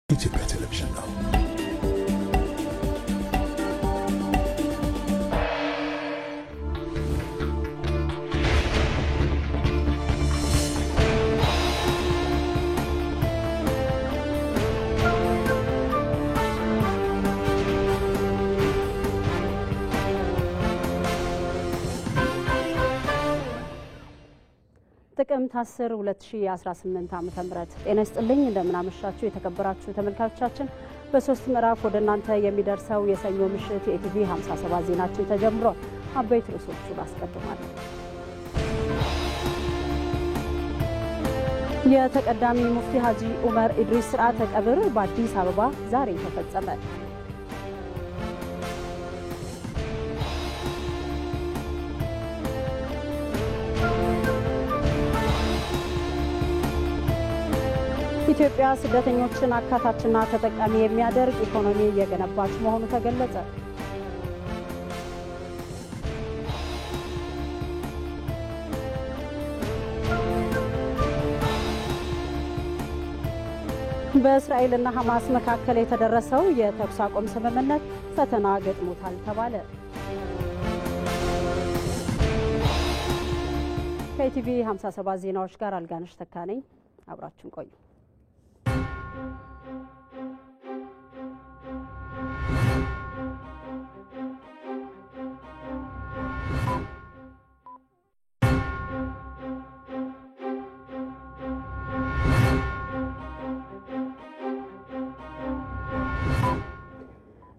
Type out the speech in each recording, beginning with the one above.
ኢትዮጵያ ቴሌቪዥን ነው። ጥቅምት 10 2018 ዓ.ም ጤና ይስጥልኝ እንደምን አመሻችሁ የተከበራችሁ ተመልካቾቻችን በሶስት ምዕራፍ ወደ እናንተ የሚደርሰው የሰኞ ምሽት የኢቲቪ 57 ዜናችን ተጀምሯል። አበይት ርዕሶቹን አስቀድማለሁ። የተቀዳሚ ሙፍቲ ሀጂ ዑመር ኢድሪስ ስርዓተ ቀብር በአዲስ አበባ ዛሬ ተፈጸመ። ኢትዮጵያ ስደተኞችን አካታችና ተጠቃሚ የሚያደርግ ኢኮኖሚ እየገነባች መሆኑ ተገለጸ። በእስራኤልና ሐማስ መካከል የተደረሰው የተኩስ አቁም ስምምነት ፈተና ገጥሞታል ተባለ። ከኢቲቪ 57 ዜናዎች ጋር አልጋነሽ ተካነኝ አብራችሁን ቆዩ።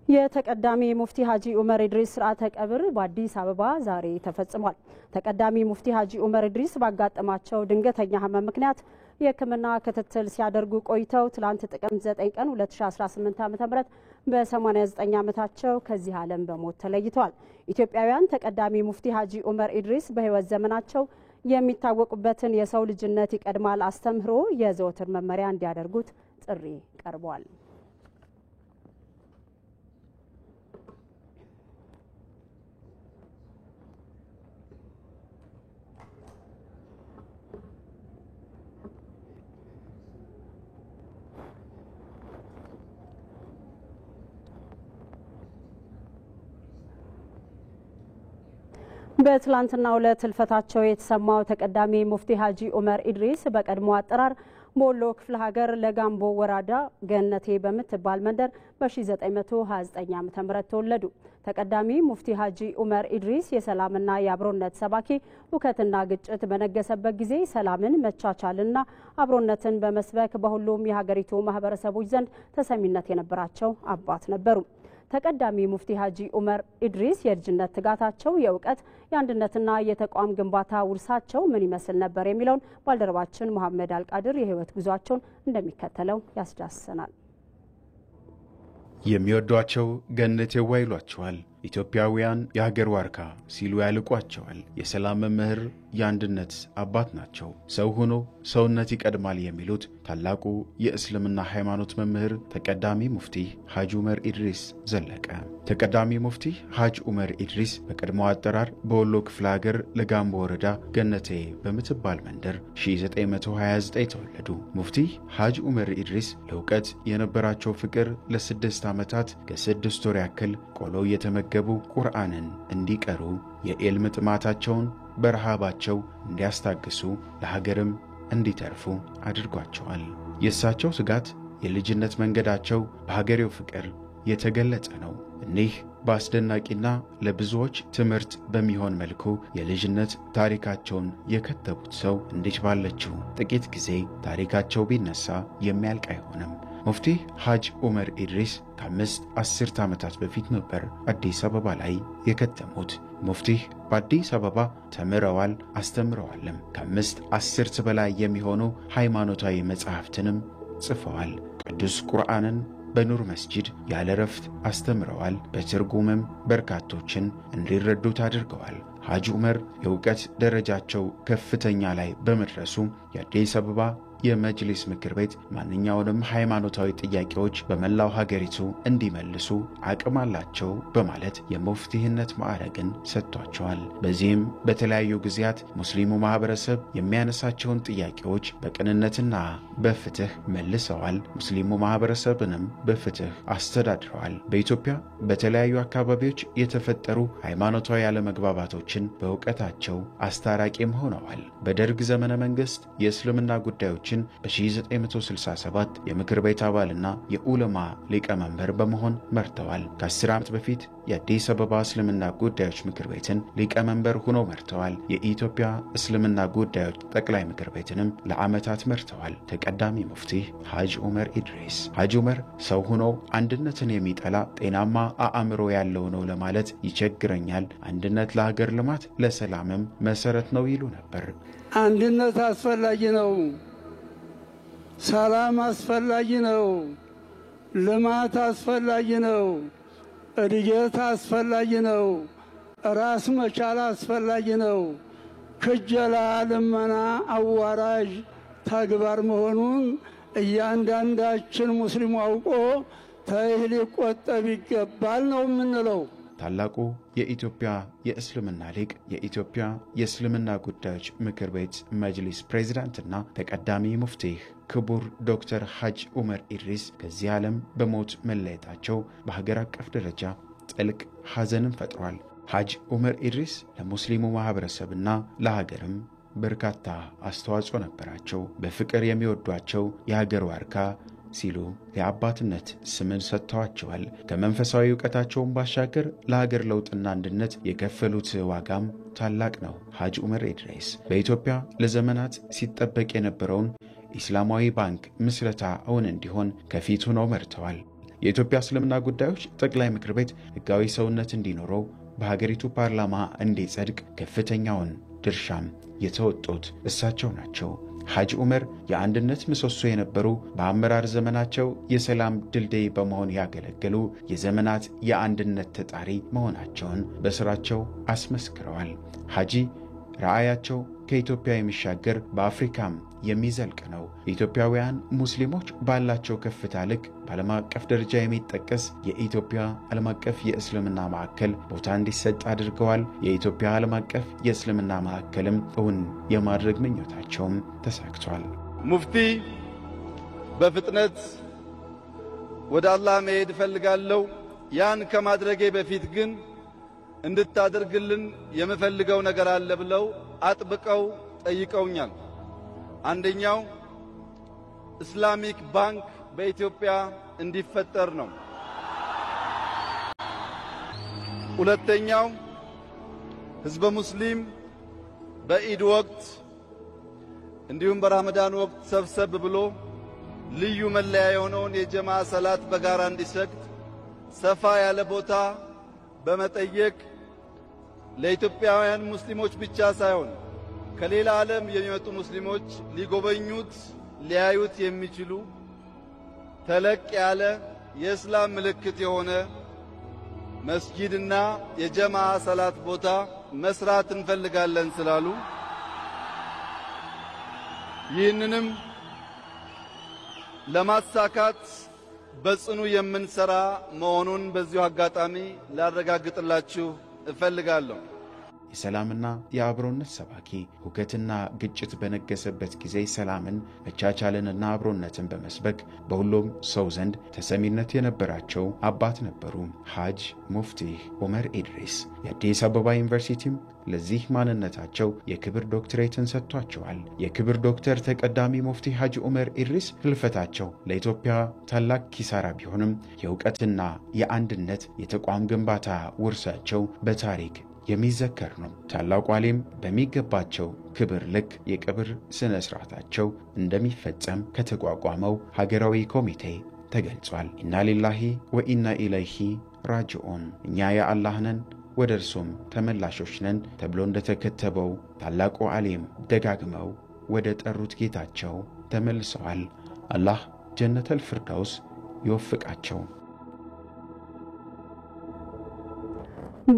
የተቀዳሚ ሙፍቲ ሀጂ ዑመር ኢድሪስ ስርዓተ ቀብር በአዲስ አበባ ዛሬ ተፈጽሟል። ተቀዳሚ ሙፍቲ ሀጂ ዑመር ኢድሪስ ባጋጠማቸው ድንገተኛ ህመም ምክንያት የሕክምና ክትትል ሲያደርጉ ቆይተው ትላንት ጥቅምት 9 ቀን 2018 ዓ.ም በ89 ዓመታቸው ከዚህ ዓለም በሞት ተለይተዋል። ኢትዮጵያውያን ተቀዳሚ ሙፍቲ ሀጂ ዑመር ኢድሪስ በህይወት ዘመናቸው የሚታወቁበትን የሰው ልጅነት ይቀድማል አስተምህሮ የዘወትር መመሪያ እንዲያደርጉት ጥሪ ቀርቧል። በትላንትናው ዕለት ህልፈታቸው የተሰማው ተቀዳሚ ሙፍቲ ሀጂ ዑመር ኢድሪስ በቀድሞ አጠራር በወሎ ክፍለ ሀገር ለጋምቦ ወረዳ ገነቴ በምትባል መንደር በ1929 ዓ.ም ተወለዱ። ተቀዳሚ ሙፍቲ ሀጂ ዑመር ኢድሪስ የሰላምና የአብሮነት ሰባኪ፣ ሁከትና ግጭት በነገሰበት ጊዜ ሰላምን፣ መቻቻልና አብሮነትን በመስበክ በሁሉም የሀገሪቱ ማህበረሰቦች ዘንድ ተሰሚነት የነበራቸው አባት ነበሩ። ተቀዳሚ ሙፍቲ ሀጂ ዑመር ኢድሪስ የልጅነት ትጋታቸው፣ የእውቀት የአንድነትና የተቋም ግንባታ ውርሳቸው ምን ይመስል ነበር የሚለውን ባልደረባችን መሐመድ አልቃድር የህይወት ጉዟቸውን እንደሚከተለው ያስዳስሰናል። የሚወዷቸው ገነቴዋ ይሏቸዋል። ኢትዮጵያውያን የሀገር ዋርካ ሲሉ ያልቋቸዋል። የሰላም መምህር፣ የአንድነት አባት ናቸው። ሰው ሆኖ ሰውነት ይቀድማል የሚሉት ታላቁ የእስልምና ሃይማኖት መምህር ተቀዳሚ ሙፍቲ ሀጂ ዑመር ኢድሪስ ዘለቀ። ተቀዳሚ ሙፍቲ ሀጂ ዑመር ኢድሪስ በቀድሞ አጠራር በወሎ ክፍለ ሀገር ለጋምቦ ወረዳ ገነቴ በምትባል መንደር 1929 ተወለዱ። ሙፍቲ ሀጂ ዑመር ኢድሪስ ለእውቀት የነበራቸው ፍቅር ለ6 ዓመታት ከ6 ወር ያክል ቆሎ የተመገቡ ቁርአንን እንዲቀሩ የዕልም ጥማታቸውን በረሃባቸው እንዲያስታግሱ ለሀገርም እንዲተርፉ አድርጓቸዋል። የእሳቸው ስጋት የልጅነት መንገዳቸው በሀገሬው ፍቅር የተገለጸ ነው። እኒህ በአስደናቂና ለብዙዎች ትምህርት በሚሆን መልኩ የልጅነት ታሪካቸውን የከተቡት ሰው እንዲህ ባለችው ጥቂት ጊዜ ታሪካቸው ቢነሳ የሚያልቅ አይሆንም። ሙፍቲ ሀጂ ዑመር ኢድሪስ ከ5 አስርት ዓመታት በፊት ነበር አዲስ አበባ ላይ የከተሙት። ሙፍቲ በአዲስ አበባ ተምረዋል፣ አስተምረዋልም። ከ5 አስርት በላይ የሚሆኑ ሃይማኖታዊ መጻሕፍትንም ጽፈዋል። ቅዱስ ቁርአንን በኑር መስጂድ ያለ ረፍት አስተምረዋል። በትርጉምም በርካቶችን እንዲረዱት አድርገዋል። ሀጂ ዑመር የእውቀት ደረጃቸው ከፍተኛ ላይ በመድረሱ የአዲስ አበባ የመጅሊስ ምክር ቤት ማንኛውንም ሃይማኖታዊ ጥያቄዎች በመላው ሀገሪቱ እንዲመልሱ አቅም አላቸው በማለት የሙፍቲህነት ማዕረግን ሰጥቷቸዋል። በዚህም በተለያዩ ጊዜያት ሙስሊሙ ማህበረሰብ የሚያነሳቸውን ጥያቄዎች በቅንነትና በፍትህ መልሰዋል። ሙስሊሙ ማህበረሰብንም በፍትህ አስተዳድረዋል። በኢትዮጵያ በተለያዩ አካባቢዎች የተፈጠሩ ሃይማኖታዊ ያለመግባባቶችን በእውቀታቸው አስታራቂም ሆነዋል። በደርግ ዘመነ መንግስት የእስልምና ጉዳዮችን በ1967 የምክር ቤት አባልና የኡለማ ሊቀመንበር በመሆን መርተዋል። ከ10 ዓመት በፊት የአዲስ አበባ እስልምና ጉዳዮች ምክር ቤትን ሊቀመንበር ሆነው መርተዋል። የኢትዮጵያ እስልምና ጉዳዮች ጠቅላይ ምክር ቤትንም ለዓመታት መርተዋል። ተቀዳሚ ሙፍቲ ሐጅ ዑመር ኢድሪስ። ሐጅ ዑመር ሰው ሆኖ አንድነትን የሚጠላ ጤናማ አእምሮ ያለው ነው ለማለት ይቸግረኛል። አንድነት ለሀገር ልማት ለሰላምም መሰረት ነው ይሉ ነበር። አንድነት አስፈላጊ ነው። ሰላም አስፈላጊ ነው። ልማት አስፈላጊ ነው። እድገት አስፈላጊ ነው። ራስ መቻል አስፈላጊ ነው። ክጀላ፣ ልመና አዋራጅ ተግባር መሆኑን እያንዳንዳችን ሙስሊሙ አውቆ ተይህ ሊቆጠብ ይገባል ነው የምንለው። ታላቁ የኢትዮጵያ የእስልምና ሊቅ የኢትዮጵያ የእስልምና ጉዳዮች ምክር ቤት መጅሊስ ፕሬዝዳንትና ተቀዳሚ ሙፍቲ ክቡር ዶክተር ሐጅ ዑመር ኢድሪስ ከዚህ ዓለም በሞት መለየታቸው በሀገር አቀፍ ደረጃ ጥልቅ ሐዘንን ፈጥሯል። ሐጅ ዑመር ኢድሪስ ለሙስሊሙ ማህበረሰብና ለሀገርም በርካታ አስተዋጽኦ ነበራቸው። በፍቅር የሚወዷቸው የሀገር ዋርካ ሲሉ የአባትነት ስምን ሰጥተዋቸዋል። ከመንፈሳዊ ዕውቀታቸውን ባሻገር ለሀገር ለውጥና አንድነት የከፈሉት ዋጋም ታላቅ ነው። ሐጅ ዑመር ኢድሪስ በኢትዮጵያ ለዘመናት ሲጠበቅ የነበረውን ኢስላማዊ ባንክ ምስረታ እውን እንዲሆን ከፊት ሆነው መርተዋል። የኢትዮጵያ እስልምና ጉዳዮች ጠቅላይ ምክር ቤት ሕጋዊ ሰውነት እንዲኖረው በሀገሪቱ ፓርላማ እንዲጸድቅ ከፍተኛውን ድርሻም የተወጡት እሳቸው ናቸው። ሐጅ ዑመር የአንድነት ምሰሶ የነበሩ፣ በአመራር ዘመናቸው የሰላም ድልድይ በመሆን ያገለገሉ፣ የዘመናት የአንድነት ተጣሪ መሆናቸውን በሥራቸው አስመስክረዋል። ሐጂ ራእያቸው ከኢትዮጵያ የሚሻገር በአፍሪካም የሚዘልቅ ነው። ኢትዮጵያውያን ሙስሊሞች ባላቸው ከፍታ ልክ በዓለም አቀፍ ደረጃ የሚጠቀስ የኢትዮጵያ ዓለም አቀፍ የእስልምና ማዕከል ቦታ እንዲሰጥ አድርገዋል። የኢትዮጵያ ዓለም አቀፍ የእስልምና ማዕከልም እውን የማድረግ ምኞታቸውም ተሳክቷል። ሙፍቲ በፍጥነት ወደ አላህ መሄድ እፈልጋለሁ። ያን ከማድረጌ በፊት ግን እንድታደርግልን የምፈልገው ነገር አለ ብለው አጥብቀው ጠይቀውኛል። አንደኛው ኢስላሚክ ባንክ በኢትዮጵያ እንዲፈጠር ነው። ሁለተኛው ህዝበ ሙስሊም በኢድ ወቅት እንዲሁም በረመዳን ወቅት ሰብሰብ ብሎ ልዩ መለያ የሆነውን የጀማ ሰላት በጋራ እንዲሰግድ ሰፋ ያለ ቦታ በመጠየቅ ለኢትዮጵያውያን ሙስሊሞች ብቻ ሳይሆን ከሌላ ዓለም የሚመጡ ሙስሊሞች ሊጎበኙት ሊያዩት የሚችሉ ተለቅ ያለ የእስላም ምልክት የሆነ መስጂድና የጀማ ሰላት ቦታ መስራት እንፈልጋለን ስላሉ ይህንንም ለማሳካት በጽኑ የምንሰራ መሆኑን በዚሁ አጋጣሚ ላረጋግጥላችሁ እፈልጋለሁ። የሰላምና የአብሮነት ሰባኪ፣ ሁከትና ግጭት በነገሰበት ጊዜ ሰላምን፣ መቻቻልንና አብሮነትን በመስበክ በሁሉም ሰው ዘንድ ተሰሚነት የነበራቸው አባት ነበሩ። ሐጅ ሙፍቲ ዑመር ኢድሪስ የአዲስ አበባ ዩኒቨርሲቲም ለዚህ ማንነታቸው የክብር ዶክትሬትን ሰጥቷቸዋል። የክብር ዶክተር ተቀዳሚ ሙፍቲ ሐጅ ዑመር ኢድሪስ ህልፈታቸው ለኢትዮጵያ ታላቅ ኪሳራ ቢሆንም የእውቀትና የአንድነት የተቋም ግንባታ ውርሳቸው በታሪክ የሚዘከር ነው። ታላቁ ዓሊም በሚገባቸው ክብር ልክ የቀብር ስነ ስርዓታቸው እንደሚፈጸም ከተቋቋመው ሀገራዊ ኮሚቴ ተገልጿል። ኢና ሊላሂ ወኢና ኢለይሂ ራጂዑን፣ እኛ የአላህ ነን ወደ እርሱም ተመላሾች ነን ተብሎ እንደተከተበው ታላቁ ዓሊም ደጋግመው ወደ ጠሩት ጌታቸው ተመልሰዋል። አላህ ጀነተል ፊርደውስ ይወፍቃቸው።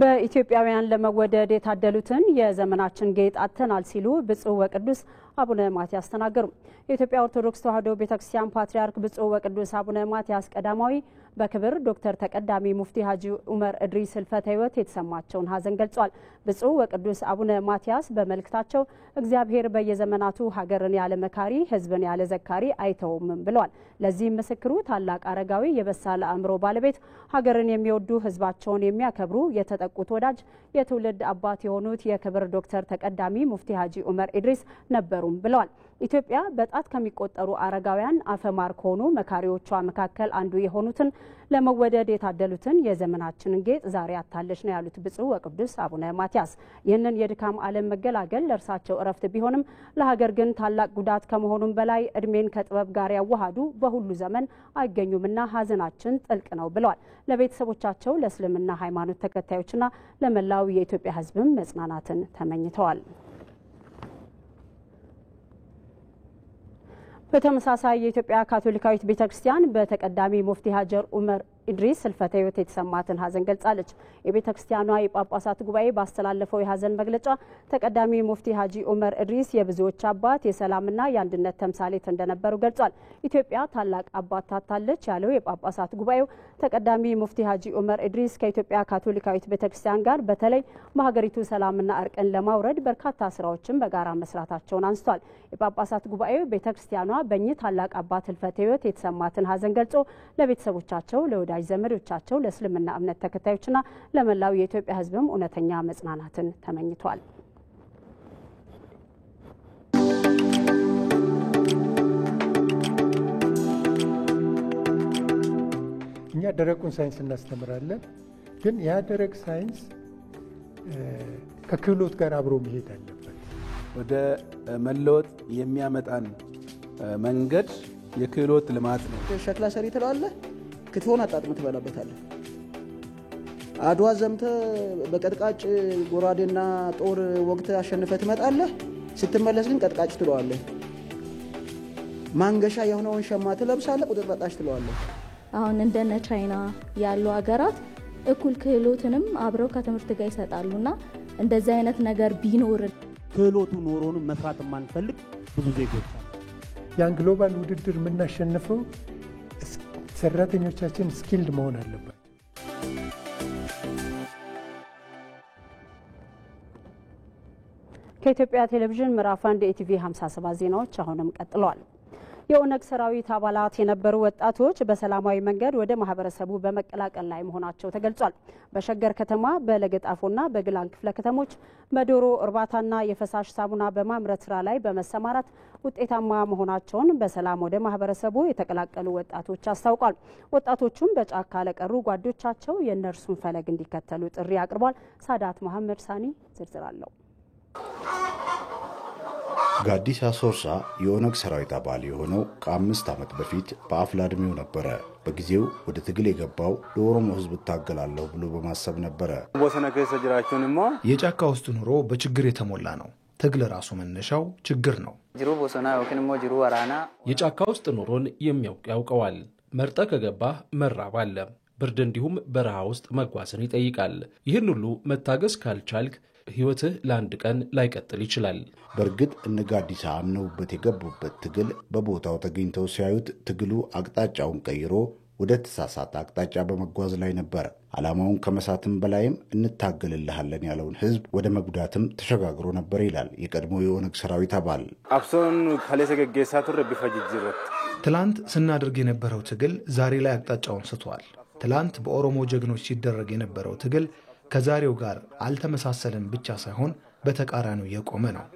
በኢትዮጵያውያን ለመወደድ የታደሉትን የዘመናችን ጌጥ አጥተናል ሲሉ ብፁዕ ወቅዱስ አቡነ ማትያስ ተናገሩ። የኢትዮጵያ ኦርቶዶክስ ተዋሕዶ ቤተክርስቲያን ፓትርያርክ ብፁዕ ወቅዱስ አቡነ ማትያስ ቀዳማዊ በክብር ዶክተር ተቀዳሚ ሙፍቲ ሀጂ ዑመር ኢድሪስ ህልፈተ ሕይወት የተሰማቸውን ሀዘን ገልጿል። ብፁዕ ወቅዱስ አቡነ ማትያስ በመልእክታቸው እግዚአብሔር በየዘመናቱ ሀገርን ያለ መካሪ ህዝብን ያለ ዘካሪ አይተውም ብለዋል። ለዚህም ምስክሩ ታላቅ አረጋዊ የበሳለ አእምሮ ባለቤት ሀገርን የሚወዱ ህዝባቸውን የሚያከብሩ የተጠቁት ወዳጅ የትውልድ አባት የሆኑት የክብር ዶክተር ተቀዳሚ ሙፍቲ ሀጂ ዑመር ኢድሪስ ነበሩም ብለዋል። ኢትዮጵያ በጣት ከሚቆጠሩ አረጋውያን አፈማር ከሆኑ መካሪዎቿ መካከል አንዱ የሆኑትን ለመወደድ የታደሉትን የዘመናችንን ጌጥ ዛሬ አታለች ነው ያሉት ብፁዕ ወቅዱስ አቡነ ማትያስ። ይህንን የድካም ዓለም መገላገል ለእርሳቸው እረፍት ቢሆንም ለሀገር ግን ታላቅ ጉዳት ከመሆኑም በላይ እድሜን ከጥበብ ጋር ያዋሃዱ በሁሉ ዘመን አይገኙምና ሀዘናችን ጥልቅ ነው ብለዋል። ለቤተሰቦቻቸው፣ ለእስልምና ሃይማኖት ተከታዮችና ለመላው የኢትዮጵያ ህዝብም መጽናናትን ተመኝተዋል። በተመሳሳይ የኢትዮጵያ ካቶሊካዊት ቤተክርስቲያን በተቀዳሚ ሙፍቲ ሀጂ ዑመር ኢድሪስ ህልፈተ ሕይወት የተሰማትን ሀዘን ገልጻለች። የቤተክርስቲያኗ የጳጳሳት ጉባኤ ባስተላለፈው የሀዘን መግለጫ ተቀዳሚ ሙፍቲ ሀጂ ዑመር ኢድሪስ የብዙዎች አባት የሰላምና የአንድነት ተምሳሌት እንደነበሩ ገልጿል። ኢትዮጵያ ታላቅ አባት ታታለች ያለው የጳጳሳት ጉባኤው ተቀዳሚ ሙፍቲ ሀጂ ዑመር ኢድሪስ ከኢትዮጵያ ካቶሊካዊት ቤተክርስቲያን ጋር በተለይ በሀገሪቱ ሰላምና እርቅን ለማውረድ በርካታ ስራዎችን በጋራ መስራታቸውን አንስቷል። የጳጳሳት ጉባኤው ቤተክርስቲያኗ በእኚህ ታላቅ አባት ህልፈተ ሕይወት የተሰማትን ሀዘን ገልጾ ለቤተሰቦቻቸው፣ ለወዳጅ ዘመዶቻቸው፣ ለእስልምና እምነት ተከታዮችና ለመላው የኢትዮጵያ ህዝብም እውነተኛ መጽናናትን ተመኝቷል። እኛ ደረቁን ሳይንስ እናስተምራለን፣ ግን ያ ደረቅ ሳይንስ ከክህሎት ጋር አብሮ መሄድ አለበት። ወደ መለወጥ የሚያመጣን መንገድ የክህሎት ልማት ነው። ሸክላ ሰሪ ትለዋለህ፣ ክትፎን አጣጥም ትበላበታለህ። አድዋ ዘምተ በቀጥቃጭ ጎራዴና ጦር ወቅት አሸንፈ ትመጣለህ። ስትመለስ ግን ቀጥቃጭ ትለዋለህ። ማንገሻ የሆነውን ሸማ ትለብሳለህ፣ ቁጥር በጣሽ ትለዋለህ። አሁን እንደነ ቻይና ያሉ ሀገራት እኩል ክህሎትንም አብረው ከትምህርት ጋር ይሰጣሉና እንደዚህ አይነት ነገር ቢኖር ክህሎቱ ኖሮንም መስራት የማንፈልግ ብዙ ዜጎች አሉ። ያን ግሎባል ውድድር የምናሸንፈው ሰራተኞቻችን ስኪልድ መሆን አለበት። ከኢትዮጵያ ቴሌቪዥን ምዕራፍ 1 የኢቲቪ 57 ዜናዎች አሁንም ቀጥለዋል። የኦነግ ሰራዊት አባላት የነበሩ ወጣቶች በሰላማዊ መንገድ ወደ ማህበረሰቡ በመቀላቀል ላይ መሆናቸው ተገልጿል። በሸገር ከተማ በለገጣፎና በግላን ክፍለ ከተሞች በዶሮ እርባታና የፈሳሽ ሳሙና በማምረት ስራ ላይ በመሰማራት ውጤታማ መሆናቸውን በሰላም ወደ ማህበረሰቡ የተቀላቀሉ ወጣቶች አስታውቋል። ወጣቶቹም በጫካ ለቀሩ ጓዶቻቸው የእነርሱን ፈለግ እንዲከተሉ ጥሪ አቅርቧል። ሳዳት መሐመድ ሳኒ ዝርዝር አለው። ጋዲሳ ሶርሳ የኦነግ ሰራዊት አባል የሆነው ከ5 ዓመት በፊት በአፍላ ዕድሜው ነበረ። በጊዜው ወደ ትግል የገባው ለኦሮሞ ህዝብ እታገላለሁ ብሎ በማሰብ ነበረ። የጫካ ውስጥ ኑሮ በችግር የተሞላ ነው። ትግል ራሱ መነሻው ችግር ነው። የጫካ ውስጥ ኑሮን የሚያውቅ ያውቀዋል። መርጠ ከገባህ መራብ አለ። ብርድ እንዲሁም በረሃ ውስጥ መጓዝን ይጠይቃል። ይህን ሁሉ መታገስ ካልቻልክ ህይወትህ ለአንድ ቀን ላይቀጥል ይችላል። በእርግጥ እነ ጋዲሳ አምነውበት የገቡበት ትግል በቦታው ተገኝተው ሲያዩት ትግሉ አቅጣጫውን ቀይሮ ወደ ተሳሳተ አቅጣጫ በመጓዝ ላይ ነበር። ዓላማውን ከመሳትም በላይም እንታገልልሃለን ያለውን ህዝብ ወደ መጉዳትም ተሸጋግሮ ነበር ይላል የቀድሞ የኦነግ ሰራዊት አባል። ትላንት ስናደርግ የነበረው ትግል ዛሬ ላይ አቅጣጫውን ስቷል። ትላንት በኦሮሞ ጀግኖች ሲደረግ የነበረው ትግል ከዛሬው ጋር አልተመሳሰለም ብቻ ሳይሆን በተቃራኒው የቆመ ነው።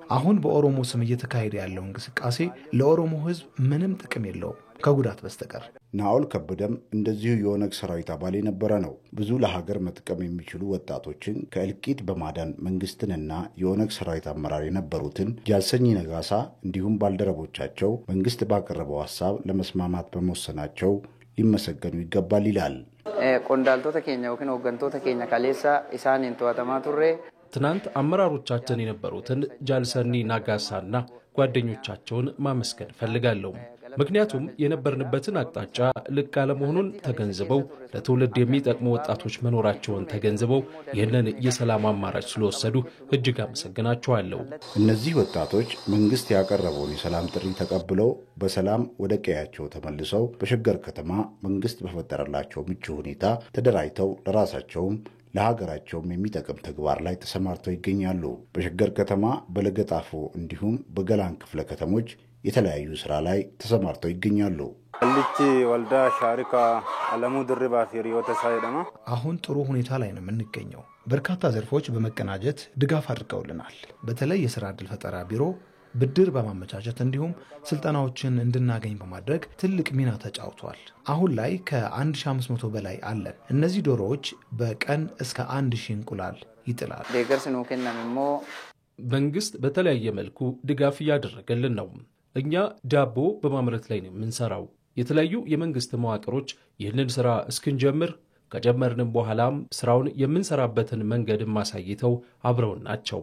አሁን በኦሮሞ ስም እየተካሄደ ያለው እንቅስቃሴ ለኦሮሞ ህዝብ ምንም ጥቅም የለውም ከጉዳት በስተቀር። ናኦል ከበደም እንደዚሁ የኦነግ ሰራዊት አባል የነበረ ነው። ብዙ ለሀገር መጥቀም የሚችሉ ወጣቶችን ከእልቂት በማዳን መንግስትንና የኦነግ ሰራዊት አመራር የነበሩትን ጃልሰኝ ነጋሳ እንዲሁም ባልደረቦቻቸው መንግስት ባቀረበው ሐሳብ ለመስማማት በመወሰናቸው ሊመሰገኑ ይገባል ይላል። ቆንዳልቶተ ኬኛ ወከን ወገንቶተ ኬኛ ካሌሳ ኢሳኒን ተዋተማ ቱሬ ትናንት አመራሮቻችን የነበሩትን ጃልሰኒ ናጋሳና ጓደኞቻቸውን ማመስገን ፈልጋለሁ። ምክንያቱም የነበርንበትን አቅጣጫ ልክ አለመሆኑን ተገንዝበው ለትውልድ የሚጠቅሙ ወጣቶች መኖራቸውን ተገንዝበው ይህንን የሰላም አማራጭ ስለወሰዱ እጅግ አመሰግናቸዋለሁ። እነዚህ ወጣቶች መንግስት ያቀረበውን የሰላም ጥሪ ተቀብለው በሰላም ወደ ቀያቸው ተመልሰው በሸገር ከተማ መንግስት በፈጠረላቸው ምቹ ሁኔታ ተደራጅተው ለራሳቸውም ለሀገራቸውም የሚጠቅም ተግባር ላይ ተሰማርተው ይገኛሉ። በሸገር ከተማ በለገጣፎ እንዲሁም በገላን ክፍለ ከተሞች የተለያዩ ስራ ላይ ተሰማርተው ይገኛሉ። ልጅ ወልዳ ሻሪካ አለሙ ድርባ ፊሪዮ ተሳይደማ አሁን ጥሩ ሁኔታ ላይ ነው የምንገኘው። በርካታ ዘርፎች በመቀናጀት ድጋፍ አድርገውልናል። በተለይ የሥራ ዕድል ፈጠራ ቢሮ ብድር በማመቻቸት እንዲሁም ስልጠናዎችን እንድናገኝ በማድረግ ትልቅ ሚና ተጫውቷል። አሁን ላይ ከ1500 በላይ አለን። እነዚህ ዶሮዎች በቀን እስከ 1000 እንቁላል ይጥላል። መንግስት በተለያየ መልኩ ድጋፍ እያደረገልን ነው። እኛ ዳቦ በማምረት ላይ ነው የምንሰራው። የተለያዩ የመንግስት መዋቅሮች ይህንን ስራ እስክንጀምር ከጀመርንም በኋላም ስራውን የምንሰራበትን መንገድ ማሳይተው አብረውን ናቸው።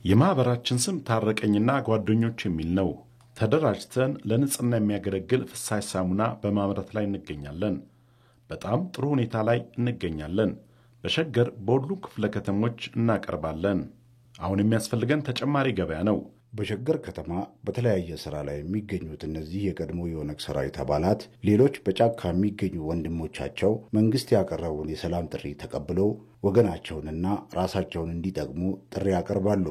የማህበራችን ስም ታረቀኝና ጓደኞች የሚል ነው። ተደራጅተን ለንጽህና የሚያገለግል ፍሳሽ ሳሙና በማምረት ላይ እንገኛለን። በጣም ጥሩ ሁኔታ ላይ እንገኛለን። በሸገር በሁሉም ክፍለ ከተሞች እናቀርባለን። አሁን የሚያስፈልገን ተጨማሪ ገበያ ነው። በሸገር ከተማ በተለያየ ስራ ላይ የሚገኙት እነዚህ የቀድሞ የኦነግ ሰራዊት አባላት ሌሎች በጫካ የሚገኙ ወንድሞቻቸው መንግስት ያቀረበውን የሰላም ጥሪ ተቀብለው ወገናቸውንና ራሳቸውን እንዲጠቅሙ ጥሪ ያቀርባሉ።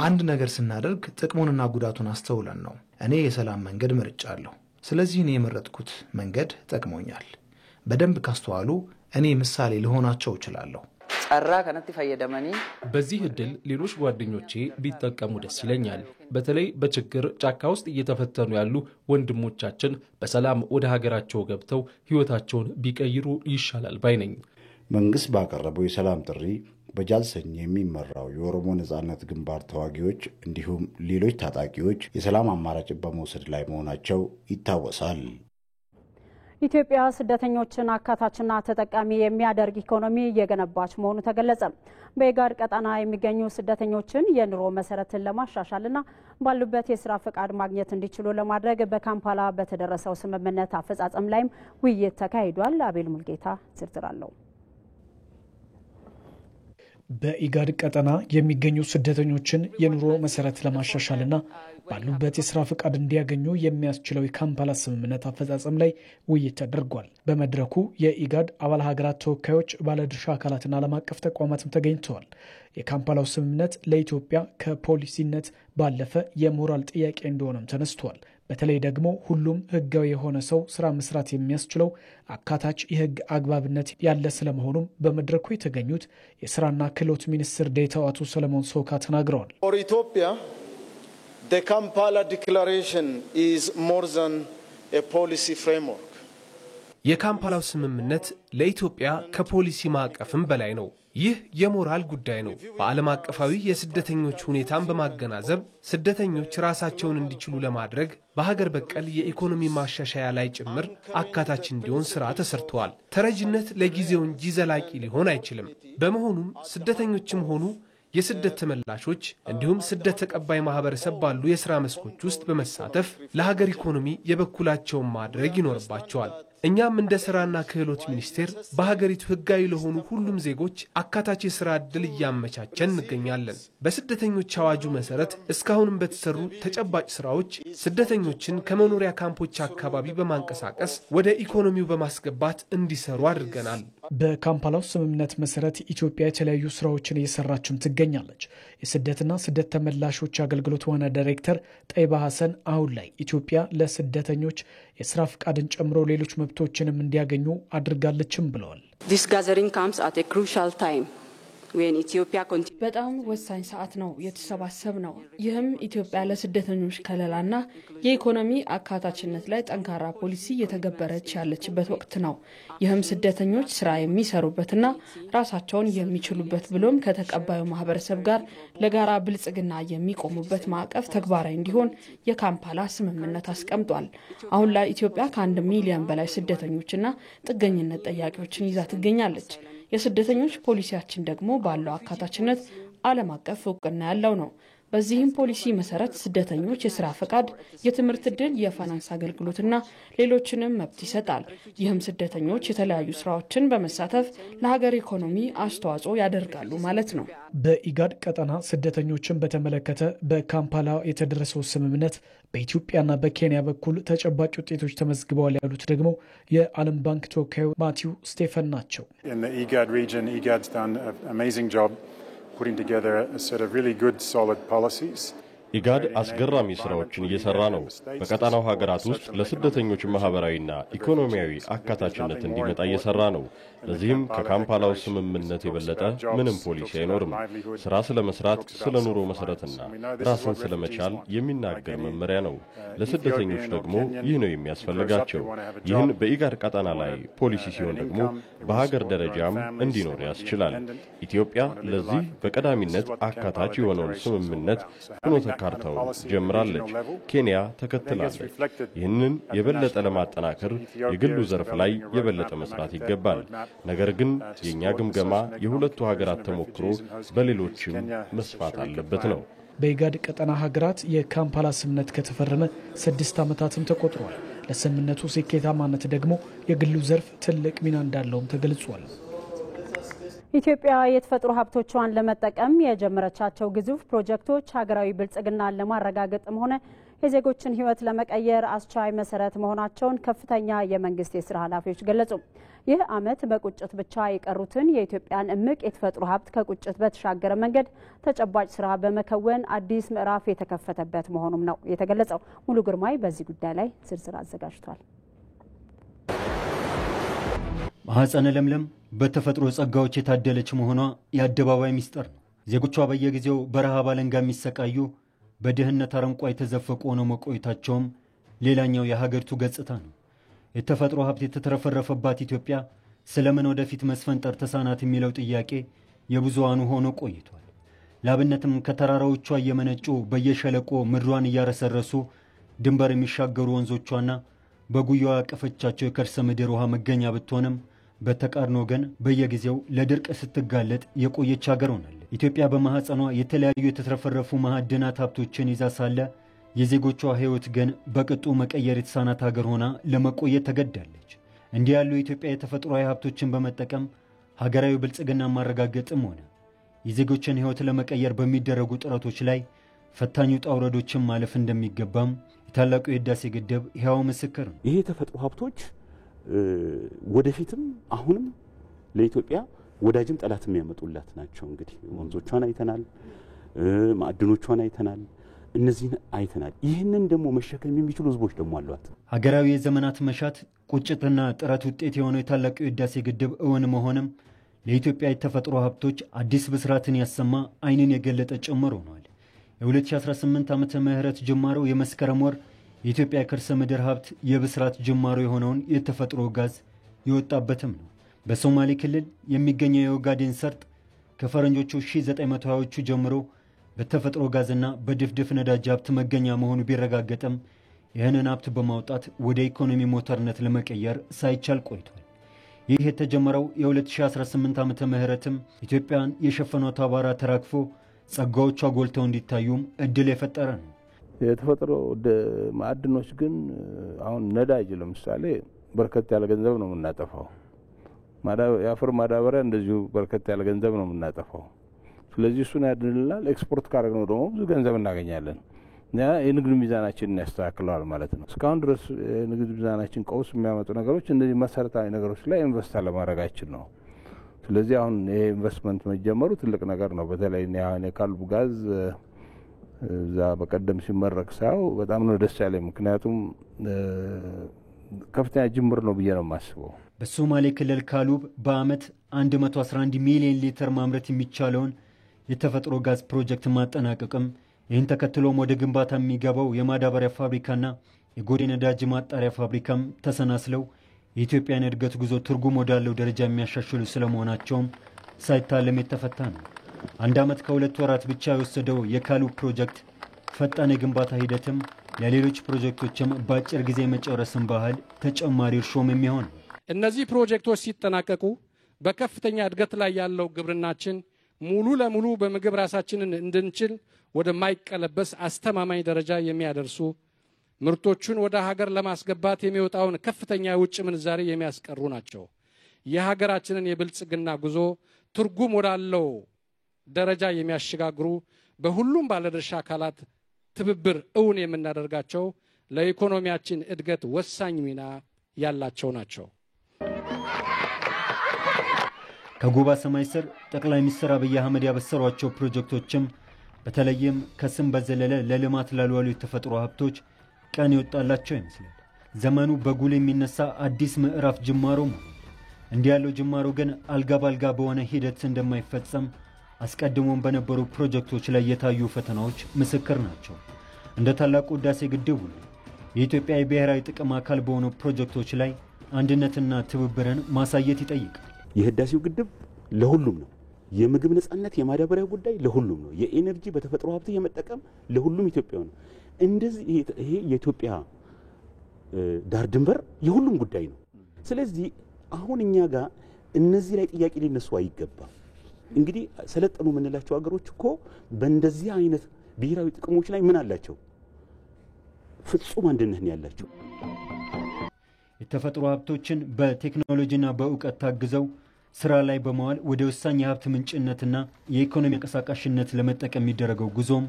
አንድ ነገር ስናደርግ ጥቅሙንና ጉዳቱን አስተውለን ነው። እኔ የሰላም መንገድ መርጫለሁ። ስለዚህ እኔ የመረጥኩት መንገድ ጠቅሞኛል። በደንብ ካስተዋሉ እኔ ምሳሌ ልሆናቸው እችላለሁ። በዚህ እድል ሌሎች ጓደኞቼ ቢጠቀሙ ደስ ይለኛል። በተለይ በችግር ጫካ ውስጥ እየተፈተኑ ያሉ ወንድሞቻችን በሰላም ወደ ሀገራቸው ገብተው ህይወታቸውን ቢቀይሩ ይሻላል ባይ ነኝ። መንግስት ባቀረበው የሰላም ጥሪ በጃልሰኝ የሚመራው የኦሮሞ ነጻነት ግንባር ተዋጊዎች እንዲሁም ሌሎች ታጣቂዎች የሰላም አማራጭ በመውሰድ ላይ መሆናቸው ይታወሳል። ኢትዮጵያ ስደተኞችን አካታችና ተጠቃሚ የሚያደርግ ኢኮኖሚ እየገነባች መሆኑ ተገለጸ። በኢጋድ ቀጠና የሚገኙ ስደተኞችን የኑሮ መሰረትን ለማሻሻልና ባሉበት የስራ ፈቃድ ማግኘት እንዲችሉ ለማድረግ በካምፓላ በተደረሰው ስምምነት አፈጻጸም ላይም ውይይት ተካሂዷል። አቤል ሙልጌታ ዝርዝር አለው። በኢጋድ ቀጠና የሚገኙ ስደተኞችን የኑሮ መሰረት ለማሻሻልና ባሉበት የስራ ፈቃድ እንዲያገኙ የሚያስችለው የካምፓላ ስምምነት አፈጻጸም ላይ ውይይት ተደርጓል። በመድረኩ የኢጋድ አባል ሀገራት ተወካዮች፣ ባለድርሻ አካላትና ዓለም አቀፍ ተቋማትም ተገኝተዋል። የካምፓላው ስምምነት ለኢትዮጵያ ከፖሊሲነት ባለፈ የሞራል ጥያቄ እንደሆነም ተነስቷል። በተለይ ደግሞ ሁሉም ህጋዊ የሆነ ሰው ስራ መስራት የሚያስችለው አካታች የህግ አግባብነት ያለ ስለመሆኑም በመድረኩ የተገኙት የስራና ክህሎት ሚኒስትር ዴኤታው አቶ ሰለሞን ሶካ ተናግረዋል። For Ethiopia, the Kampala Declaration is more than a policy framework. የካምፓላው ስምምነት ለኢትዮጵያ ከፖሊሲ ማዕቀፍም በላይ ነው። ይህ የሞራል ጉዳይ ነው። በዓለም አቀፋዊ የስደተኞች ሁኔታን በማገናዘብ ስደተኞች ራሳቸውን እንዲችሉ ለማድረግ በሀገር በቀል የኢኮኖሚ ማሻሻያ ላይ ጭምር አካታች እንዲሆን ስራ ተሰርተዋል። ተረጅነት ለጊዜው እንጂ ዘላቂ ሊሆን አይችልም። በመሆኑም ስደተኞችም ሆኑ የስደት ተመላሾች እንዲሁም ስደት ተቀባይ ማህበረሰብ ባሉ የሥራ መስኮች ውስጥ በመሳተፍ ለሀገር ኢኮኖሚ የበኩላቸውን ማድረግ ይኖርባቸዋል። እኛም እንደ ስራና ክህሎት ሚኒስቴር በሀገሪቱ ህጋዊ ለሆኑ ሁሉም ዜጎች አካታች የሥራ ዕድል እያመቻቸን እንገኛለን። በስደተኞች አዋጁ መሰረት እስካሁንም በተሰሩ ተጨባጭ ስራዎች ስደተኞችን ከመኖሪያ ካምፖች አካባቢ በማንቀሳቀስ ወደ ኢኮኖሚው በማስገባት እንዲሰሩ አድርገናል። በካምፓላው ስምምነት መሰረት ኢትዮጵያ የተለያዩ ስራዎችን እየሰራችም ትገኛለች። የስደትና ስደት ተመላሾች አገልግሎት ዋና ዳይሬክተር ጠይባ ሐሰን አሁን ላይ ኢትዮጵያ ለስደተኞች የስራ ፍቃድን ጨምሮ ሌሎች መብቶችንም እንዲያገኙ አድርጋለችም ብለዋል። This gathering comes at a crucial time when Ethiopia በጣም ወሳኝ ሰዓት ነው የተሰባሰብ ነው። ይህም ኢትዮጵያ ለስደተኞች ከለላና የኢኮኖሚ አካታችነት ላይ ጠንካራ ፖሊሲ እየተገበረች ያለችበት ወቅት ነው። ይህም ስደተኞች ስራ የሚሰሩበትና ራሳቸውን የሚችሉበት ብሎም ከተቀባዩ ማህበረሰብ ጋር ለጋራ ብልጽግና የሚቆሙበት ማዕቀፍ ተግባራዊ እንዲሆን የካምፓላ ስምምነት አስቀምጧል። አሁን ላይ ኢትዮጵያ ከ1 ሚሊዮን በላይ ስደተኞችና ጥገኝነት ጠያቂዎችን ይዛ ትገኛለች። የስደተኞች ፖሊሲያችን ደግሞ ባለው አካታችነት ዓለም አቀፍ እውቅና ያለው ነው። በዚህም ፖሊሲ መሰረት ስደተኞች የስራ ፈቃድ፣ የትምህርት ዕድል፣ የፋይናንስ አገልግሎትና ሌሎችንም መብት ይሰጣል። ይህም ስደተኞች የተለያዩ ስራዎችን በመሳተፍ ለሀገር ኢኮኖሚ አስተዋጽኦ ያደርጋሉ ማለት ነው። በኢጋድ ቀጠና ስደተኞችን በተመለከተ በካምፓላ የተደረሰው ስምምነት በኢትዮጵያና በኬንያ በኩል ተጨባጭ ውጤቶች ተመዝግበዋል ያሉት ደግሞ የዓለም ባንክ ተወካዩ ማቲው ስቴፈን ናቸው። ኢጋድ አስገራሚ ስራዎችን እየሰራ ነው። በቀጠናው ሀገራት ውስጥ ለስደተኞች ማህበራዊና ኢኮኖሚያዊ አካታችነት እንዲመጣ እየሰራ ነው። ለዚህም ከካምፓላው ስምምነት የበለጠ ምንም ፖሊሲ አይኖርም። ስራ ስለመስራት፣ ስለ ኑሮ መሰረትና ራስን ስለመቻል የሚናገር መመሪያ ነው። ለስደተኞች ደግሞ ይህ ነው የሚያስፈልጋቸው። ይህን በኢጋድ ቀጠና ላይ ፖሊሲ ሲሆን ደግሞ በሀገር ደረጃም እንዲኖር ያስችላል። ኢትዮጵያ ለዚህ በቀዳሚነት አካታች የሆነውን ስምምነት ፍኖተ ካርታው ጀምራለች። ኬንያ ተከትላለች። ይህንን የበለጠ ለማጠናከር የግሉ ዘርፍ ላይ የበለጠ መስራት ይገባል። ነገር ግን የኛ ግምገማ የሁለቱ ሀገራት ተሞክሮ በሌሎችም መስፋት አለበት ነው። በኢጋድ ቀጠና ሀገራት የካምፓላ ስምምነት ከተፈረመ 6 ዓመታትም ተቆጥሯል። ለስምምነቱ ስኬታማነት ደግሞ የግሉ ዘርፍ ትልቅ ሚና እንዳለውም ተገልጿል። ኢትዮጵያ የተፈጥሮ ሀብቶቿን ለመጠቀም የጀመረቻቸው ግዙፍ ፕሮጀክቶች ሀገራዊ ብልጽግናን ለማረጋገጥም ሆነ የዜጎችን ሕይወት ለመቀየር አስቻይ መሰረት መሆናቸውን ከፍተኛ የመንግስት የስራ ኃላፊዎች ገለጹ። ይህ ዓመት በቁጭት ብቻ የቀሩትን የኢትዮጵያን እምቅ የተፈጥሮ ሀብት ከቁጭት በተሻገረ መንገድ ተጨባጭ ስራ በመከወን አዲስ ምዕራፍ የተከፈተበት መሆኑም ነው የተገለጸው። ሙሉ ግርማይ በዚህ ጉዳይ ላይ ዝርዝር አዘጋጅቷል። ማህፀነ ለምለም በተፈጥሮ ጸጋዎች የታደለች መሆኗ የአደባባይ ሚስጥር ነው። ዜጎቿ በየጊዜው በረሃብ አለንጋ የሚሰቃዩ በድህነት አረንቋ የተዘፈቁ ሆነው መቆየታቸውም ሌላኛው የሀገሪቱ ገጽታ ነው። የተፈጥሮ ሀብት የተትረፈረፈባት ኢትዮጵያ ስለምን ወደፊት መስፈንጠር ተሳናት የሚለው ጥያቄ የብዙሃኑ ሆኖ ቆይቷል። ላብነትም ከተራራዎቿ እየመነጩ በየሸለቆ ምድሯን እያረሰረሱ ድንበር የሚሻገሩ ወንዞቿና በጉያዋ ያቀፈቻቸው የከርሰ ምድር ውሃ መገኛ ብትሆንም በተቃርኖ ግን በየጊዜው ለድርቅ ስትጋለጥ የቆየች ሀገር ሆናለች። ኢትዮጵያ በማህፀኗ የተለያዩ የተትረፈረፉ ማዕድናት ሀብቶችን ይዛ ሳለ የዜጎቿ ሕይወት ግን በቅጡ መቀየር የተሳናት ሀገር ሆና ለመቆየት ተገዳለች። እንዲህ ያሉ የኢትዮጵያ የተፈጥሯዊ ሀብቶችን በመጠቀም ሀገራዊ ብልጽግና ማረጋገጥም ሆነ የዜጎችን ሕይወት ለመቀየር በሚደረጉ ጥረቶች ላይ ፈታኝ ውጣ ውረዶችን ማለፍ እንደሚገባም የታላቁ የህዳሴ ግድብ ሕያው ምስክር ነው። ይሄ የተፈጥሮ ሀብቶች ወደፊትም አሁንም ለኢትዮጵያ ወዳጅም ጠላት የሚያመጡላት ናቸው። እንግዲህ ወንዞቿን አይተናል፣ ማዕድኖቿን አይተናል፣ እነዚህን አይተናል። ይህንን ደግሞ መሸከም የሚችሉ ህዝቦች ደግሞ አሏት። ሀገራዊ የዘመናት መሻት ቁጭትና ጥረት ውጤት የሆነው የታላቁ የህዳሴ ግድብ እውን መሆንም ለኢትዮጵያ የተፈጥሮ ሀብቶች አዲስ ብስራትን ያሰማ ዓይንን የገለጠ ጭምር ሆኗል። የ2018 ዓመተ ምህረት ጅማሮ የመስከረም ወር የኢትዮጵያ የከርሰ ምድር ሀብት የብስራት ጅማሮ የሆነውን የተፈጥሮ ጋዝ የወጣበትም ነው። በሶማሌ ክልል የሚገኘው የኦጋዴን ሰርጥ ከፈረንጆቹ 1920ዎቹ ጀምሮ በተፈጥሮ ጋዝና በድፍድፍ ነዳጅ ሀብት መገኛ መሆኑ ቢረጋገጥም ይህንን ሀብት በማውጣት ወደ ኢኮኖሚ ሞተርነት ለመቀየር ሳይቻል ቆይቷል። ይህ የተጀመረው የ2018 ዓመተ ምህረትም ኢትዮጵያን የሸፈኗት አቧራ ተራግፎ ጸጋዎቿ ጎልተው እንዲታዩም እድል የፈጠረ ነው። የተፈጥሮ ማዕድኖች ግን አሁን ነዳጅ ለምሳሌ በርከት ያለ ገንዘብ ነው የምናጠፋው። የአፈር ማዳበሪያ እንደዚሁ በርከት ያለ ገንዘብ ነው የምናጠፋው። ስለዚህ እሱን ያድንልናል። ኤክስፖርት ካደረግነው ደግሞ ብዙ ገንዘብ እናገኛለን። የንግድ ሚዛናችንን ያስተካክለዋል ማለት ነው። እስካሁን ድረስ የንግድ ሚዛናችን ቀውስ የሚያመጡ ነገሮች እነዚህ መሰረታዊ ነገሮች ላይ ኢንቨስት ለማድረጋችን ነው። ስለዚህ አሁን ይሄ ኢንቨስትመንት መጀመሩ ትልቅ ነገር ነው። በተለይ የካሉብ ጋዝ እዛ በቀደም ሲመረቅ ሳየው በጣም ነው ደስ ያለኝ። ምክንያቱም ከፍተኛ ጅምር ነው ብዬ ነው የማስበው። በሶማሌ ክልል ካሉብ በአመት 111 ሚሊዮን ሊትር ማምረት የሚቻለውን የተፈጥሮ ጋዝ ፕሮጀክት ማጠናቀቅም ይህን ተከትሎም ወደ ግንባታ የሚገባው የማዳበሪያ ፋብሪካና የጎዴ ነዳጅ ማጣሪያ ፋብሪካም ተሰናስለው የኢትዮጵያን እድገት ጉዞ ትርጉም ወዳለው ደረጃ የሚያሻሽሉ ስለመሆናቸውም ሳይታለም የተፈታ ነው። 1 ዓመት ከ2 ወራት ብቻ የወሰደው የካሉብ ፕሮጀክት ፈጣን የግንባታ ሂደትም ለሌሎች ፕሮጀክቶችም በአጭር ጊዜ መጨረስን ባህል ተጨማሪ እርሾም የሚሆን እነዚህ ፕሮጀክቶች ሲጠናቀቁ በከፍተኛ እድገት ላይ ያለው ግብርናችን ሙሉ ለሙሉ በምግብ ራሳችንን እንድንችል ወደማይቀለበስ አስተማማኝ ደረጃ የሚያደርሱ ምርቶቹን ወደ ሀገር ለማስገባት የሚወጣውን ከፍተኛ የውጭ ምንዛሪ የሚያስቀሩ ናቸው። የሀገራችንን የብልጽግና ጉዞ ትርጉም ወዳለው ደረጃ የሚያሸጋግሩ በሁሉም ባለድርሻ አካላት ትብብር እውን የምናደርጋቸው ለኢኮኖሚያችን እድገት ወሳኝ ሚና ያላቸው ናቸው። ከጉባ ሰማይ ስር ጠቅላይ ሚኒስትር አብይ አህመድ ያበሰሯቸው ፕሮጀክቶችም በተለይም ከስም በዘለለ ለልማት ላልዋሉ የተፈጥሮ ሀብቶች ቀን ይወጣላቸው ይመስላል። ዘመኑ በጉል የሚነሳ አዲስ ምዕራፍ ጅማሮ ነው። እንዲህ ያለው ጅማሮ ግን አልጋ ባልጋ በሆነ ሂደት እንደማይፈጸም አስቀድሞም በነበሩ ፕሮጀክቶች ላይ የታዩ ፈተናዎች ምስክር ናቸው። እንደ ታላቁ ህዳሴ ግድብ ሁሉ የኢትዮጵያ የብሔራዊ ጥቅም አካል በሆኑ ፕሮጀክቶች ላይ አንድነትና ትብብርን ማሳየት ይጠይቃል። የህዳሴው ግድብ ለሁሉም ነው። የምግብ ነጻነት የማዳበሪያ ጉዳይ ለሁሉም ነው። የኤነርጂ በተፈጥሮ ሀብት የመጠቀም ለሁሉም ኢትዮጵያው ነው። እንደዚህ ይሄ የኢትዮጵያ ዳር ድንበር የሁሉም ጉዳይ ነው። ስለዚህ አሁን እኛ ጋር እነዚህ ላይ ጥያቄ ሊነሱ አይገባም። እንግዲህ ሰለጠኑ የምንላቸው ሀገሮች እኮ በእንደዚህ አይነት ብሔራዊ ጥቅሞች ላይ ምን አላቸው? ፍጹም አንድነት ነው ያላቸው። የተፈጥሮ ሀብቶችን በቴክኖሎጂና በእውቀት ታግዘው ስራ ላይ በመዋል ወደ ወሳኝ የሀብት ምንጭነትና የኢኮኖሚ አንቀሳቃሽነት ለመጠቀም የሚደረገው ጉዞም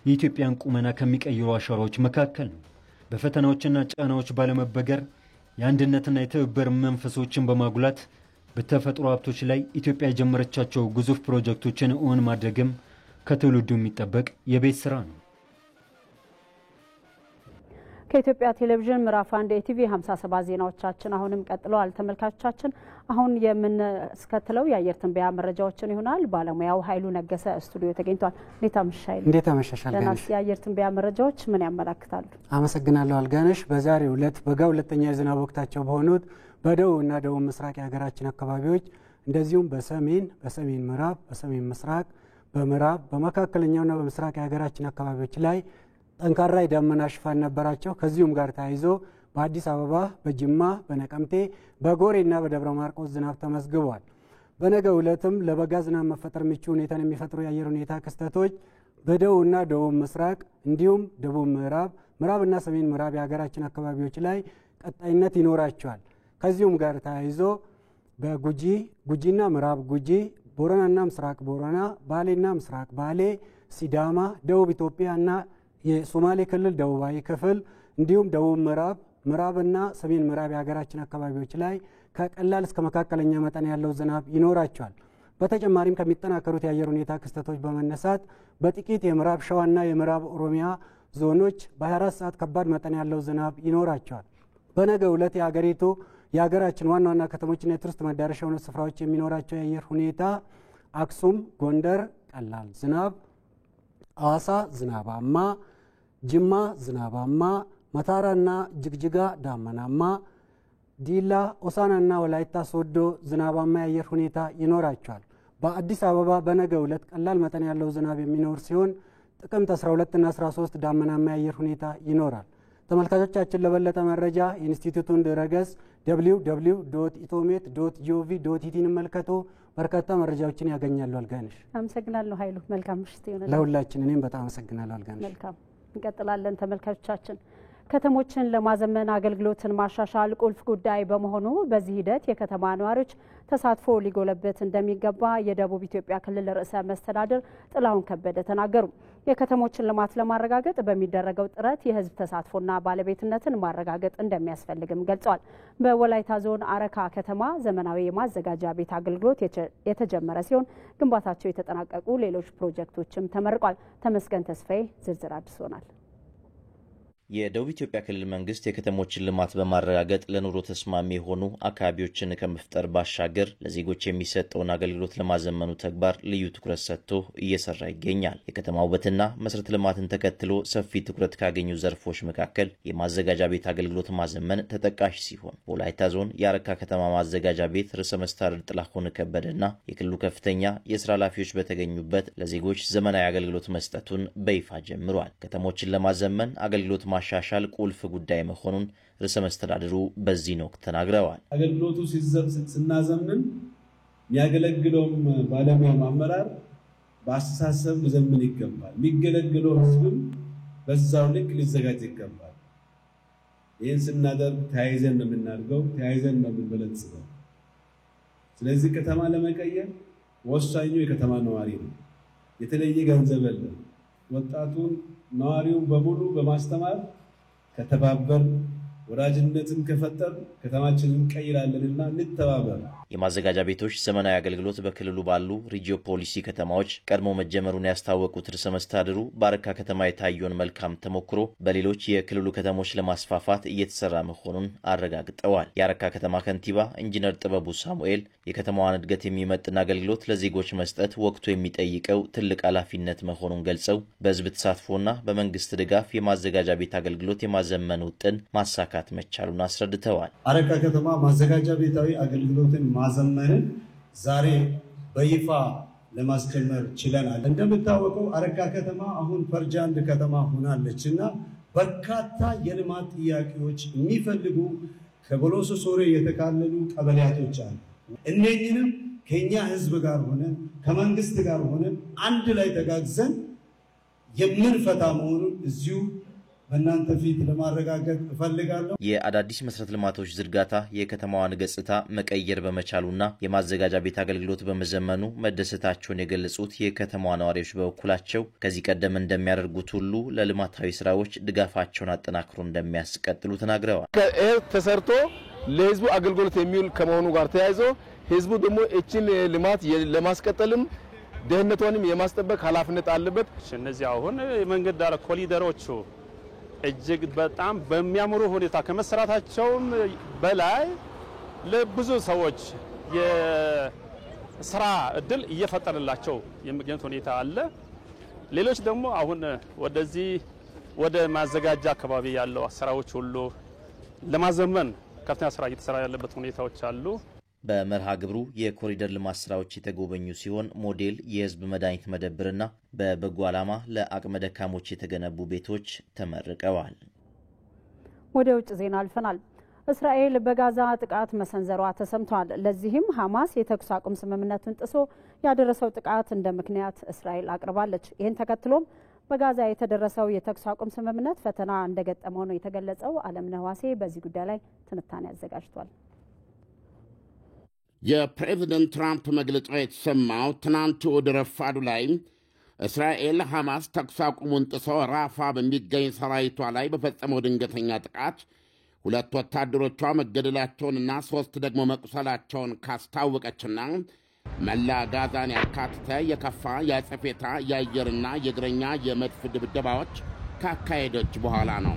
የኢትዮጵያን ቁመና ከሚቀይሩ አሻራዎች መካከል ነው። በፈተናዎችና ጫናዎች ባለመበገር የአንድነትና የትብብር መንፈሶችን በማጉላት በተፈጥሮ ሀብቶች ላይ ኢትዮጵያ የጀመረቻቸው ግዙፍ ፕሮጀክቶችን እውን ማድረግም ከትውልዱ የሚጠበቅ የቤት ስራ ነው። ከኢትዮጵያ ቴሌቪዥን ምዕራፍ 1 ኢቲቪ 57 ዜናዎቻችን አሁንም ቀጥለዋል። ተመልካቾቻችን አሁን የምንስከትለው የአየር ትንበያ መረጃዎችን ይሆናል። ባለሙያው ኃይሉ ነገሰ ስቱዲዮ ተገኝቷል። እንዴት አመሻሻል? የአየር ትንበያ መረጃዎች ምን ያመለክታሉ? አመሰግናለሁ አልጋነሽ። በዛሬው ዕለት በጋ ሁለተኛ የዝናብ ወቅታቸው በሆኑት በደቡብና ደቡብ ምስራቅ የሀገራችን አካባቢዎች እንደዚሁም በሰሜን ምዕራብ፣ በሰሜን ምስራቅ፣ በምዕራብ፣ በመካከለኛውና በምስራቅ የሀገራችን አካባቢዎች ላይ ጠንካራ የደመና ሽፋን ነበራቸው። ከዚሁም ጋር ተያይዞ በአዲስ አበባ፣ በጅማ፣ በነቀምቴ፣ በጎሬና በደብረ ማርቆስ ዝናብ ተመዝግቧል። በነገው ዕለትም ለበጋ ዝናብ መፈጠር ምቹ ሁኔታን የሚፈጥሩ የአየር ሁኔታ ክስተቶች በደቡብና ደቡብ ምስራቅ እንዲሁም ደቡብ ምዕራብና ሰሜን ምዕራብ የሀገራችን አካባቢዎች ላይ ቀጣይነት ይኖራቸዋል። ከዚሁም ጋር ተያይዞ ጉጂና ምዕራብ ጉጂ፣ ቦረናና ምስራቅ ቦረና፣ ባሌና ምስራቅ ባሌ፣ ሲዳማ፣ ደቡብ ኢትዮጵያና የሶማሌ ክልል ደቡባዊ ክፍል እንዲሁም ደቡብ ምዕራብና ሰሜን ምዕራብ የሀገራችን አካባቢዎች ላይ ከቀላል እስከ መካከለኛ መጠን ያለው ዝናብ ይኖራቸዋል። በተጨማሪም ከሚጠናከሩት የአየር ሁኔታ ክስተቶች በመነሳት በጥቂት የምዕራብ ሸዋና የምዕራብ ኦሮሚያ ዞኖች በ24 ሰዓት ከባድ መጠን ያለው ዝናብ ይኖራቸዋል። በነገው ዕለት የሀገራችን ዋና ዋና ከተሞችና የቱሪስት መዳረሻ የሆኑ ስፍራዎች የሚኖራቸው የአየር ሁኔታ አክሱም፣ ጎንደር ቀላል ዝናብ፣ ሐዋሳ ዝናባማ፣ ጅማ ዝናባማ፣ መታራና ጅግጅጋ ዳመናማ፣ ዲላ፣ ሆሳዕናና ወላይታ ሶዶ ዝናባማ የአየር ሁኔታ ይኖራቸዋል። በአዲስ አበባ በነገው ዕለት ቀላል መጠን ያለው ዝናብ የሚኖር ሲሆን ጥቅምት 12ና 13 ዳመናማ የአየር ሁኔታ ይኖራል። ተመልካቾቻችን ለበለጠ መረጃ የኢንስቲትዩቱን ድረገጽ www.itomet.gov.ኢቲን መልከቱ በርካታ መረጃዎችን ያገኛሉ። አልጋነሽ አመሰግናለሁ። ኃይሉ መልካም ምሽት ይሁንልህ። ለሁላችን እኔም በጣም አመሰግናለሁ አልጋነሽ። መልካም እንቀጥላለን። ተመልካቾቻችን ከተሞችን ለማዘመን አገልግሎትን ማሻሻል ቁልፍ ጉዳይ በመሆኑ በዚህ ሂደት የከተማ ነዋሪዎች ተሳትፎ ሊጎለበት እንደሚገባ የደቡብ ኢትዮጵያ ክልል ርዕሰ መስተዳድር ጥላሁን ከበደ ተናገሩ። የከተሞችን ልማት ለማረጋገጥ በሚደረገው ጥረት የሕዝብ ተሳትፎና ባለቤትነትን ማረጋገጥ እንደሚያስፈልግም ገልጸዋል። በወላይታ ዞን አረካ ከተማ ዘመናዊ የማዘጋጃ ቤት አገልግሎት የተጀመረ ሲሆን ግንባታቸው የተጠናቀቁ ሌሎች ፕሮጀክቶችም ተመርቋል። ተመስገን ተስፋዬ ዝርዝር አድርሶናል። የደቡብ ኢትዮጵያ ክልል መንግስት የከተሞችን ልማት በማረጋገጥ ለኑሮ ተስማሚ የሆኑ አካባቢዎችን ከመፍጠር ባሻገር ለዜጎች የሚሰጠውን አገልግሎት ለማዘመኑ ተግባር ልዩ ትኩረት ሰጥቶ እየሰራ ይገኛል። የከተማ ውበትና መሰረተ ልማትን ተከትሎ ሰፊ ትኩረት ካገኙ ዘርፎች መካከል የማዘጋጃ ቤት አገልግሎት ማዘመን ተጠቃሽ ሲሆን በወላይታ ዞን የአረካ ከተማ ማዘጋጃ ቤት ርዕሰ መስተዳድር ጥላሁን ከበደና የክልሉ ከፍተኛ የስራ ኃላፊዎች በተገኙበት ለዜጎች ዘመናዊ አገልግሎት መስጠቱን በይፋ ጀምሯል። ከተሞችን ለማዘመን አገልግሎት ማሻሻል ቁልፍ ጉዳይ መሆኑን ርዕሰ መስተዳድሩ በዚህ ወቅት ተናግረዋል። አገልግሎቱ ስናዘምን የሚያገለግለውም ባለሙያው አመራር በአስተሳሰብ ሊዘምን ይገባል። የሚገለገለው ህዝብም በዛው ልክ ሊዘጋጅ ይገባል። ይህን ስናደርግ ተያይዘን ነው የምናድገው፣ ተያይዘን ነው የምንበለጽገው። ስለዚህ ከተማ ለመቀየር ወሳኙ የከተማ ነዋሪ ነው። የተለየ ገንዘብ የለም። ወጣቱን ነዋሪውን በሙሉ በማስተማር ከተባበር ወዳጅነትን ከፈጠር ከተማችንን ቀይራለንና እንተባበር። የማዘጋጃ ቤቶች ዘመናዊ አገልግሎት በክልሉ ባሉ ሪጂዮ ፖሊሲ ከተማዎች ቀድሞ መጀመሩን ያስታወቁት ርዕሰ መስተዳድሩ በአረካ ከተማ የታየውን መልካም ተሞክሮ በሌሎች የክልሉ ከተሞች ለማስፋፋት እየተሰራ መሆኑን አረጋግጠዋል። የአረካ ከተማ ከንቲባ ኢንጂነር ጥበቡ ሳሙኤል የከተማዋን እድገት የሚመጥን አገልግሎት ለዜጎች መስጠት ወቅቱ የሚጠይቀው ትልቅ ኃላፊነት መሆኑን ገልጸው በህዝብ ተሳትፎና በመንግስት ድጋፍ የማዘጋጃ ቤት አገልግሎት የማዘመን ውጥን ማሳካት መቻሉን አስረድተዋል። አረካ ከተማ ማዘጋጃ ቤታዊ አገልግሎትን ማዘመንን ዛሬ በይፋ ለማስጀመር ችለናል። እንደምታወቀው አረካ ከተማ አሁን ፈርጅ አንድ ከተማ ሆናለችና በርካታ የልማት ጥያቄዎች የሚፈልጉ ከቦሎሶ ሶሬ የተካለሉ ቀበሌያቶች አሉ። እነኚህንም ከኛ ህዝብ ጋር ሆነን ከመንግስት ጋር ሆነን አንድ ላይ ተጋግዘን የምንፈታ መሆኑን እዚሁ በእናንተ ፊት ለማረጋገጥ እፈልጋለሁ። የአዳዲስ መሰረተ ልማቶች ዝርጋታ የከተማዋን ገጽታ መቀየር በመቻሉና የማዘጋጃ ቤት አገልግሎት በመዘመኑ መደሰታቸውን የገለጹት የከተማዋ ነዋሪዎች በበኩላቸው ከዚህ ቀደም እንደሚያደርጉት ሁሉ ለልማታዊ ስራዎች ድጋፋቸውን አጠናክሮ እንደሚያስቀጥሉ ተናግረዋል። ተሰርቶ ለህዝቡ አገልግሎት የሚውል ከመሆኑ ጋር ተያይዞ ህዝቡ ደግሞ እቺን ልማት ለማስቀጠልም ደህንነቱንም የማስጠበቅ ኃላፊነት አለበት። እነዚህ አሁን የመንገድ ዳር ኮሪደሮቹ እጅግ በጣም በሚያምሩ ሁኔታ ከመሰራታቸውም በላይ ለብዙ ሰዎች የስራ እድል እየፈጠረላቸው የሚገኙት ሁኔታ አለ። ሌሎች ደግሞ አሁን ወደዚህ ወደ ማዘጋጃ አካባቢ ያለው አሰራሮች ሁሉ ለማዘመን ከፍተኛ ስራ እየተሰራ ያለበት ሁኔታዎች አሉ። በመርሃ ግብሩ የኮሪደር ልማት ስራዎች የተጎበኙ ሲሆን ሞዴል የህዝብ መድኃኒት መደብርና በበጎ ዓላማ ለአቅመ ደካሞች የተገነቡ ቤቶች ተመርቀዋል። ወደ ውጭ ዜና አልፈናል። እስራኤል በጋዛ ጥቃት መሰንዘሯ ተሰምቷል። ለዚህም ሐማስ የተኩስ አቁም ስምምነቱን ጥሶ ያደረሰው ጥቃት እንደ ምክንያት እስራኤል አቅርባለች። ይህን ተከትሎም በጋዛ የተደረሰው የተኩስ አቁም ስምምነት ፈተና እንደገጠመው ነው የተገለጸው። አለምነህ ዋሴ በዚህ ጉዳይ ላይ ትንታኔ አዘጋጅቷል። የፕሬዝደንት ትራምፕ መግለጫ የተሰማው ትናንት ወደ ረፋዱ ላይ እስራኤል ሐማስ ተኩስ አቁሙን ጥሶ ራፋ በሚገኝ ሰራዊቷ ላይ በፈጸመው ድንገተኛ ጥቃት 2 ወታደሮቿ መገደላቸውንና 3 ደግሞ መቁሰላቸውን ካስታወቀችና መላ ጋዛን ያካተተ የከፋ የአጸፋ የአየርና የእግረኛ የመድፍ ድብደባዎች ካካሄደች በኋላ ነው።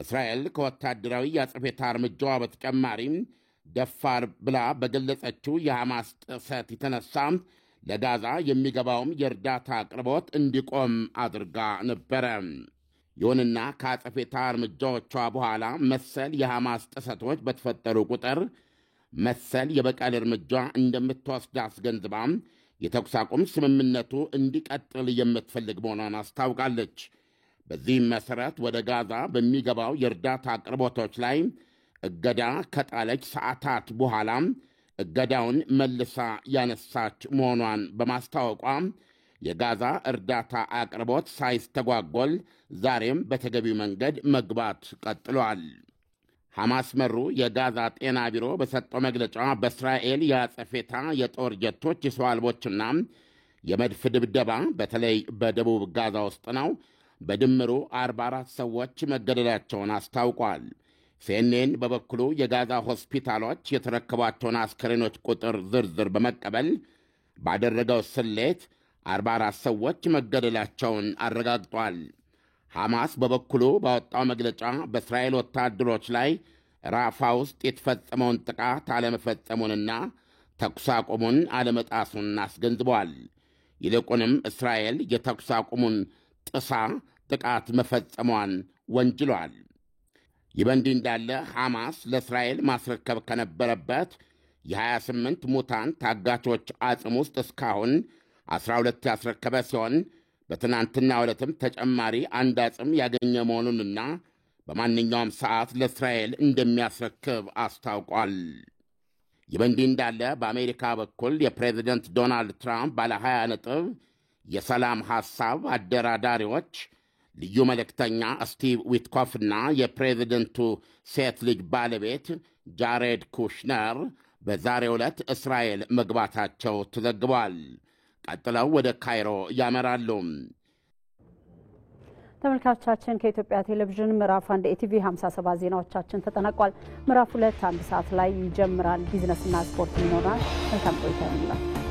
እስራኤል ከወታደራዊ የአጸፋ እርምጃዋ በተጨማሪም ደፋር ብላ በገለጸችው የሐማስ ጥሰት የተነሳ ለጋዛ የሚገባውም የእርዳታ አቅርቦት እንዲቆም አድርጋ ነበረ። ይሁንና ከአጸፋ እርምጃዎቿ በኋላ መሰል የሐማስ ጥሰቶች በተፈጠሩ ቁጥር መሰል የበቀል እርምጃ እንደምትወስድ አስገንዝባ የተኩስ አቁም ስምምነቱ እንዲቀጥል የምትፈልግ መሆኗን አስታውቃለች። በዚህም መሠረት ወደ ጋዛ በሚገባው የእርዳታ አቅርቦቶች ላይ እገዳ ከጣለች ሰዓታት በኋላ እገዳውን መልሳ ያነሳች መሆኗን በማስታወቋ የጋዛ እርዳታ አቅርቦት ሳይስተጓጎል ዛሬም በተገቢው መንገድ መግባት ቀጥሏል። ሐማስ መሩ የጋዛ ጤና ቢሮ በሰጠው መግለጫ በእስራኤል የአጸፋ የጦር ጀቶች የሰው አልቦችና የመድፍ ድብደባ በተለይ በደቡብ ጋዛ ውስጥ ነው በድምሩ 44 ሰዎች መገደላቸውን አስታውቋል። ሲኤንኤን በበኩሉ የጋዛ ሆስፒታሎች የተረከቧቸውን አስከሬኖች ቁጥር ዝርዝር በመቀበል ባደረገው ስሌት 44 ሰዎች መገደላቸውን አረጋግጧል። ሐማስ በበኩሉ ባወጣው መግለጫ በእስራኤል ወታደሮች ላይ ራፋ ውስጥ የተፈጸመውን ጥቃት አለመፈጸሙንና ተኩስ አቁሙን አለመጣሱን አስገንዝቧል። ይልቁንም እስራኤል የተኩስ አቁሙን ጥሳ ጥቃት መፈጸሟን ወንጅሏል። ይህ በእንዲህ እንዳለ ሐማስ ለእስራኤል ማስረከብ ከነበረበት የ28 ሙታን ታጋቾች አጽም ውስጥ እስካሁን 12 ያስረከበ ሲሆን በትናንትናው ዕለትም ተጨማሪ አንድ አጽም ያገኘ መሆኑንና በማንኛውም ሰዓት ለእስራኤል እንደሚያስረክብ አስታውቋል። ይህ በእንዲህ እንዳለ በአሜሪካ በኩል የፕሬዚደንት ዶናልድ ትራምፕ ባለ 20 ነጥብ የሰላም ሐሳብ አደራዳሪዎች ልዩ መልእክተኛ ስቲቭ ዊትኮፍና የፕሬዚደንቱ ሴት ልጅ ባለቤት ጃሬድ ኩሽነር በዛሬው ዕለት እስራኤል መግባታቸው ተዘግቧል። ቀጥለው ወደ ካይሮ ያመራሉ። ተመልካቾቻችን ከኢትዮጵያ ቴሌቪዥን ምዕራፍ 1 ኢቲቪ 57 ዜናዎቻችን ተጠናቋል። ምዕራፍ 2 1 ሰዓት ላይ ይጀምራል። ቢዝነስና ስፖርት ይኖራል። መልካም ቆይታ ይሁንላችሁ።